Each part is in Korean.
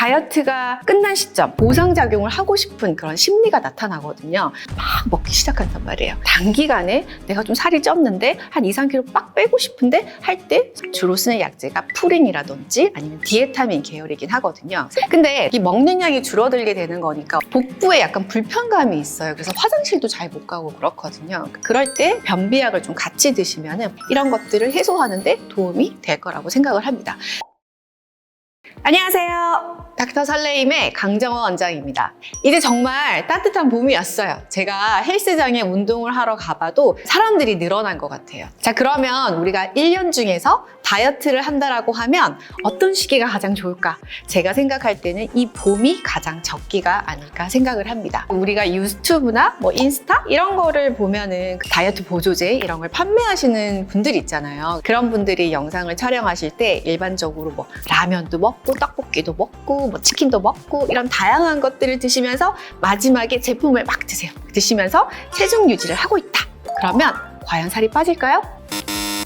다이어트가 끝난 시점, 보상작용을 하고 싶은 그런 심리가 나타나거든요. 막 먹기 시작한단 말이에요. 단기간에 내가 좀 살이 쪘는데 한 2, 3kg 빡 빼고 싶은데 할 때 주로 쓰는 약제가 푸린이라든지 아니면 디에타민 계열이긴 하거든요. 근데 이 먹는 양이 줄어들게 되는 거니까 복부에 약간 불편감이 있어요. 그래서 화장실도 잘 못 가고 그렇거든요. 그럴 때 변비약을 좀 같이 드시면 이런 것들을 해소하는데 도움이 될 거라고 생각을 합니다. 안녕하세요. 닥터 설레임의 강정원 원장입니다. 이제 정말 따뜻한 봄이 왔어요. 제가 헬스장에 운동을 하러 가봐도 사람들이 늘어난 것 같아요. 자, 그러면 우리가 1년 중에서 다이어트를 한다라고 하면 어떤 시기가 가장 좋을까? 제가 생각할 때는 이 봄이 가장 적기가 아닐까 생각을 합니다. 우리가 유튜브나 인스타 이런 거를 보면은 그 다이어트 보조제 이런 걸 판매하시는 분들이 있잖아요. 그런 분들이 영상을 촬영하실 때 일반적으로 라면도 먹고 떡볶이도 먹고 치킨도 먹고 이런 다양한 것들을 드시면서 마지막에 제품을 막 드세요. 드시면서 체중 유지를 하고 있다. 그러면 과연 살이 빠질까요?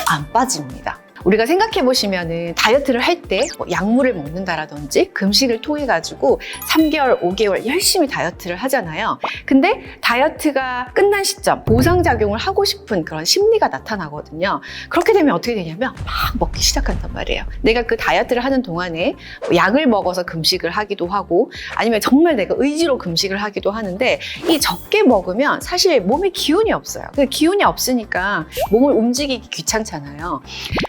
안 빠집니다. 우리가 생각해 보시면은 다이어트를 할 때 약물을 먹는다라든지 금식을 통해 가지고 3개월, 5개월 열심히 다이어트를 하잖아요. 근데 다이어트가 끝난 시점, 보상작용을 하고 싶은 그런 심리가 나타나거든요. 그렇게 되면 어떻게 되냐면 막 먹기 시작한단 말이에요. 내가 그 다이어트를 하는 동안에 약을 먹어서 금식을 하기도 하고 아니면 정말 내가 의지로 금식을 하기도 하는데 이 적게 먹으면 사실 몸에 기운이 없어요. 기운이 없으니까 몸을 움직이기 귀찮잖아요.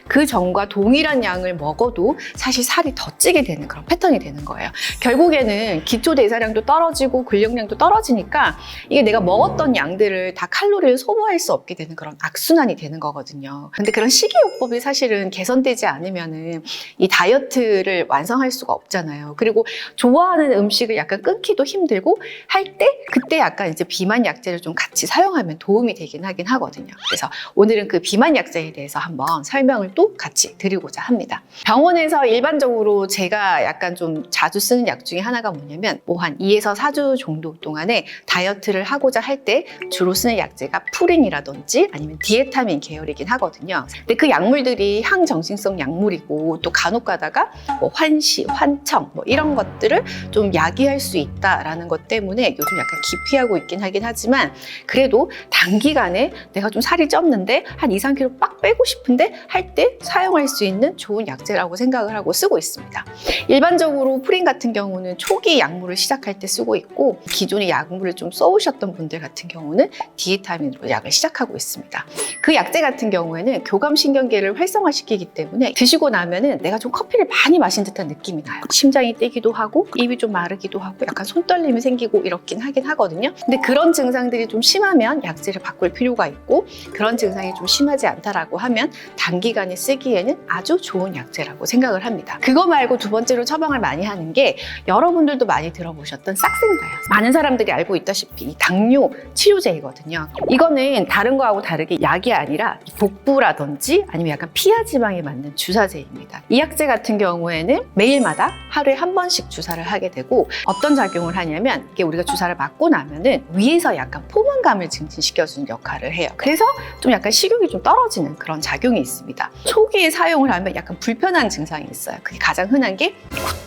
그 전과 동일한 양을 먹어도 사실 살이 더 찌게 되는 그런 패턴이 되는 거예요. 결국에는 기초 대사량도 떨어지고 근력량도 떨어지니까 이게 내가 먹었던 양들을 다 칼로리를 소모할 수 없게 되는 그런 악순환이 되는 거거든요. 근데 그런 식이요법이 사실은 개선되지 않으면은 이 다이어트를 완성할 수가 없잖아요. 그리고 좋아하는 음식을 약간 끊기도 힘들고 할 때 그때 약간 이제 비만 약제를 좀 같이 사용하면 도움이 되긴 하긴 하거든요. 그래서 오늘은 그 비만 약제에 대해서 한번 설명을 또 같이 드리고자 합니다. 병원에서 일반적으로 제가 약간 좀 자주 쓰는 약 중에 하나가 뭐냐면 한 2에서 4주 정도 동안에 다이어트를 하고자 할 때 주로 쓰는 약제가 푸린이라든지 아니면 디에타민 계열이긴 하거든요. 근데 그 약물들이 항정신성 약물이고 또 간혹 가다가 환시, 환청 이런 것들을 좀 야기할 수 있다라는 것 때문에 요즘 약간 기피하고 있긴 하긴 하지만 그래도 단기간에 내가 좀 살이 쪘는데 한 2, 3kg 빡 빼고 싶은데 할 때 사용할 수 있는 좋은 약제라고 생각을 하고 쓰고 있습니다. 일반적으로 푸린 같은 경우는 초기 약물을 시작할 때 쓰고 있고 기존의 약물을 좀 써오셨던 분들 같은 경우는 디에타민으로 약을 시작하고 있습니다. 그 약제 같은 경우에는 교감신경계를 활성화시키기 때문에 드시고 나면은 내가 좀 커피를 많이 마신 듯한 느낌이 나요. 심장이 뛰기도 하고 입이 좀 마르기도 하고 약간 손떨림이 생기고 이렇긴 하긴 하거든요. 근데 그런 증상들이 좀 심하면 약제를 바꿀 필요가 있고 그런 증상이 좀 심하지 않다라고 하면 단기간에 쓰기에는 아주 좋은 약제라고 생각을 합니다. 그거 말고 두 번째로 처방을 많이 하는 게 여러분들도 많이 들어보셨던 싹센다요. 많은 사람들이 알고 있다시피 이 당뇨 치료제이거든요. 이거는 다른 거하고 다르게 약이 아니라 복부라든지 아니면 약간 피하 지방에 맞는 주사제입니다. 이 약제 같은 경우에는 매일마다 하루에 한 번씩 주사를 하게 되고 어떤 작용을 하냐면 이게 우리가 주사를 맞고 나면은 위에서 약간 포만감을 증진시켜주는 역할을 해요. 그래서 좀 약간 식욕이 좀 떨어지는 그런 작용이 있습니다. 초기에 사용을 하면 약간 불편한 증상이 있어요. 그게 가장 흔한 게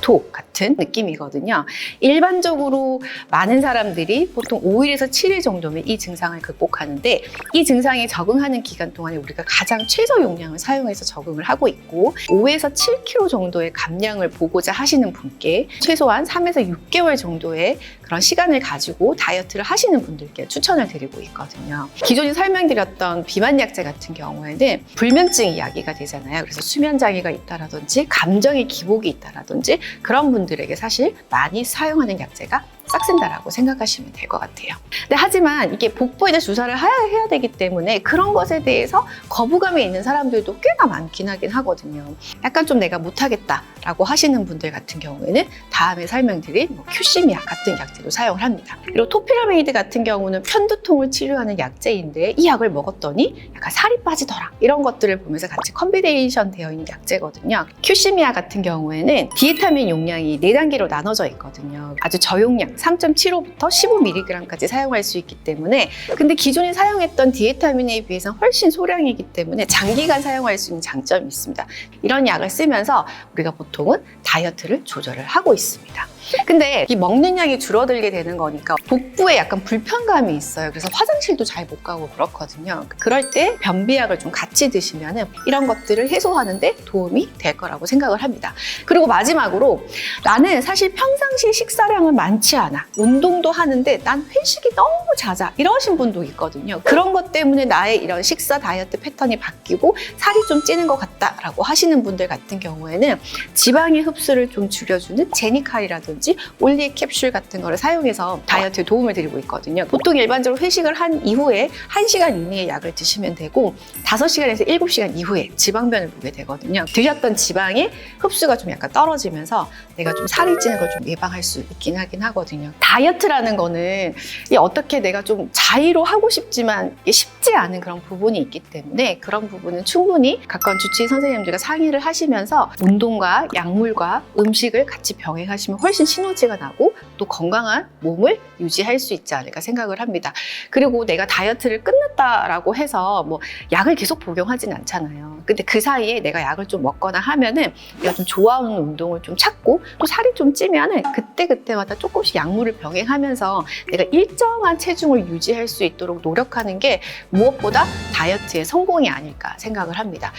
구토 같은 느낌이거든요. 일반적으로 많은 사람들이 보통 5일에서 7일 정도면 이 증상을 극복하는데 이 증상에 적응하는 기간 동안에 우리가 가장 최소 용량을 사용해서 적응을 하고 있고 5에서 7kg 정도의 감량을 보고자 하시는 분께 최소한 3에서 6개월 정도의 그런 시간을 가지고 다이어트를 하시는 분들께 추천을 드리고 있거든요. 기존에 설명드렸던 비만 약제 같은 경우에는 불면증이 야기가 되잖아요. 그래서 수면 장애가 있다라든지 감정의 기복이 있다라든지 그런 분들에게 사실 많이 사용하는 약제가 싹센다라고 생각하시면 될 것 같아요. 근데 하지만 이게 복부에다 주사를 해야 되기 때문에 그런 것에 대해서 거부감이 있는 사람들도 꽤나 많긴 하긴 하거든요. 약간 좀 내가 못하겠다라고 하시는 분들 같은 경우에는 다음에 설명드릴 큐시미아 같은 약제도 사용을 합니다. 그리고 토피라메이드 같은 경우는 편두통을 치료하는 약제인데 이 약을 먹었더니 약간 살이 빠지더라 이런 것들을 보면서 같이 컴비네이션 되어 있는 약제거든요. 큐시미아 같은 경우에는 디에타민 용량이 4단계로 나눠져 있거든요. 아주 저용량 3.75부터 15mg까지 사용할 수 있기 때문에 근데 기존에 사용했던 디에타민에 비해서는 훨씬 소량이기 때문에 장기간 사용할 수 있는 장점이 있습니다. 이런 약을 쓰면서 우리가 보통은 다이어트를 조절을 하고 있습니다. 근데 이 먹는 양이 줄어들게 되는 거니까 복부에 약간 불편감이 있어요. 그래서 화장실도 잘 못 가고 그렇거든요. 그럴 때 변비약을 좀 같이 드시면은 이런 것들을 해소하는데 도움이 될 거라고 생각을 합니다. 그리고 마지막으로 나는 사실 평상시 식사량은 많지 않아. 운동도 하는데 난 회식이 너무 잦아. 이러신 분도 있거든요. 그런 것 때문에 나의 이런 식사 다이어트 패턴이 바뀌고 살이 좀 찌는 것 같다라고 하시는 분들 같은 경우에는 지방의 흡수를 좀 줄여주는 제니칼이라든지 올리 캡슐 같은 거를 사용해서 다이어트에 도움을 드리고 있거든요. 보통 일반적으로 회식을 한 이후에 1시간 이내에 약을 드시면 되고 5시간에서 7시간 이후에 지방변을 보게 되거든요. 드셨던 지방의 흡수가 좀 약간 떨어지면서 내가 좀 살이 찌는 걸 좀 예방할 수 있긴 하긴 하거든요. 다이어트라는 거는 어떻게 내가 좀 자의로 하고 싶지만 쉽지 않은 그런 부분이 있기 때문에 그런 부분은 충분히 가까운 주치의 선생님들과 상의를 하시면서 운동과 약물과 음식을 같이 병행하시면 훨씬 시너지가 나고 또 건강한 몸을 유지할 수 있지 않을까 생각을 합니다. 그리고 내가 다이어트를 끝냈다라고 해서 뭐 약을 계속 복용하진 않잖아요. 근데 그 사이에 내가 약을 좀 먹거나 하면은 내가 좀 좋아하는 운동을 좀 찾고 또 살이 좀 찌면은 그때마다 조금씩 약물을 병행하면서 내가 일정한 체중을 유지할 수 있도록 노력하는 게 무엇보다 다이어트의 성공이 아닐까 생각을 합니다.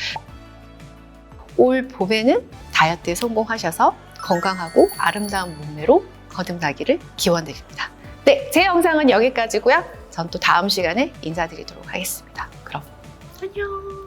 올 봄에는 다이어트에 성공하셔서 건강하고 아름다운 몸매로 거듭나기를 기원드립니다. 네, 제 영상은 여기까지고요. 전 또 다음 시간에 인사드리도록 하겠습니다. 그럼 안녕.